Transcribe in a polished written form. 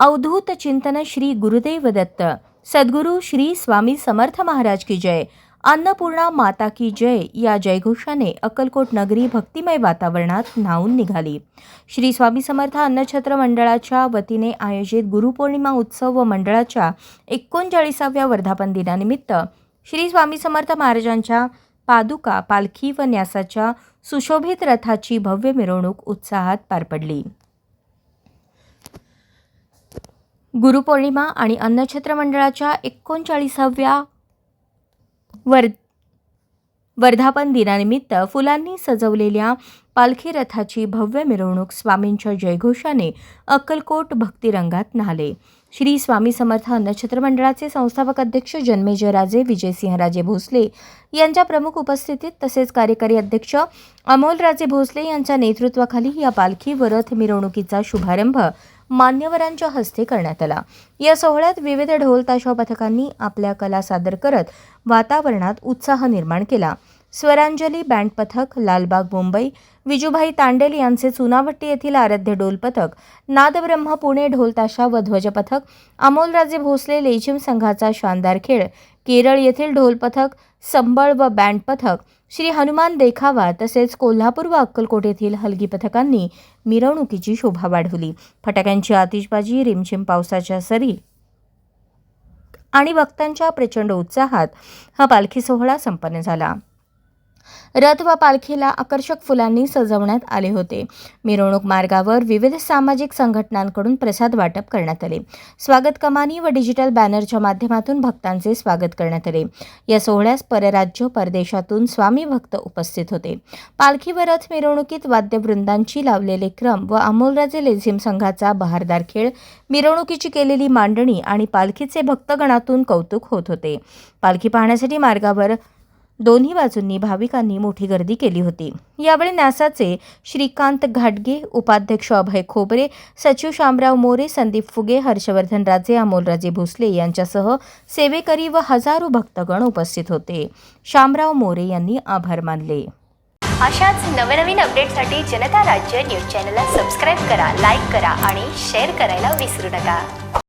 अवधूत चिंतन श्री गुरुदेव दत्त, सद्गुरु श्री स्वामी समर्थ महाराज की जय, अन्नपूर्णा माता की जय या जयघोषाने अक्कलकोट नगरी भक्तिमय वातावरणात न्हाऊन निघाली. श्री स्वामी समर्थ अन्नछत्र मंडळाच्या वतीने आयोजित गुरुपौर्णिमा उत्सव व मंडळाच्या 39व्या वर्धापन दिनानिमित्त श्री स्वामी समर्थ महाराजांच्या पादुका, पालखी व न्यासाच्या सुशोभित रथाची भव्य मिरवणूक उत्साहात पार पडली. गुरुपौर्णिमा आणि अन्नछत्र मंडळाच्या 39व्या वर्धापन दिनानिमित्त फुलांनी सजवलेल्या पालखी रथाची भव्य मिरवणूक स्वामींच्या जयघोषाने अक्कलकोट भक्तिरंगात न्हाले. श्री स्वामी समर्थ अन्नछत्र मंडळाचे संस्थापक अध्यक्ष जन्मेजयराजे विजयसिंहराजे भोसले यांच्या प्रमुख उपस्थितीत तसेच कार्यकारी अध्यक्ष अमोलराजे भोसले यांच्या नेतृत्वाखाली या पालखी व रथ मिरवणुकीचा शुभारंभ मान्यवरांच्या हस्ते करण्यात आला. या सोहळ्यात विविध ढोल ताशा पथकांनी आपल्या कला सादर करत वातावरणात उत्साह निर्माण केला. स्वरांजली बँड पथक, लालबाग मुंबई, विजूभाई तांडेल यांचे चुनाभट्टी येथील आराध्य ढोल पथक, नादब्रह्म पुणे ढोल ताशा व ध्वज पथक, अमोलराजे भोसले लेझिम संघाचा शानदार खेळ, केरळ येथील ढोल पथक, संबळ व बँड पथक, श्री हनुमान देखावा तसेच कोल्हापूर व अक्कलकोट येथील हलगी पथकांनी मिरवणुकीची शोभा वाढवली. फटाक्यांची आतिषबाजी, रिमझिम पावसाच्या सरी आणि भक्तांच्या प्रचंड उत्साहात हा पालखी सोहळा संपन्न झाला. रथ व पालखीला आकर्षक फुलांनी सजवण्यात आले होते. मिरवणूक मार्गावर विविध सामाजिक संघटनांकडून प्रसाद वाटप करण्यात आले. स्वागत कमानी व डिजिटल बॅनरच्या माध्यमातून भक्तांचे स्वागत करण्यात आले. या सोहळ्यास परराज्य परदेशातून स्वामी भक्त उपस्थित होते. पालखी व रथ मिरवणुकीत वाद्यवृंदांची लावलेले क्रम व अमोलराजे लेझिम संघाचा बहारदार खेळ, मिरवणुकीची केलेली मांडणी आणि पालखीचे भक्तगणातून कौतुक होत होते. पालखी पाहण्यासाठी मार्गावर दोन्ही बाजूंनी भाविकांनी मोठी गर्दी केली होती. यावेळी न्यासाचे श्रीकांत घाटगे, उपाध्यक्ष अभय खोबरे, सचिव शामराव मोरे, संदीप फुगे, हर्षवर्धन राजे, अमोलराजे भोसले यांच्यासह सेवेकरी व हजारो भक्तगण उपस्थित होते. शामराव मोरे यांनी आभार मानले. अशाच नवनवीन अपडेटसाठी जनता राज्य न्यूज चॅनलला सबस्क्राईब करा, लाईक करा आणि शेअर करायला विसरू नका.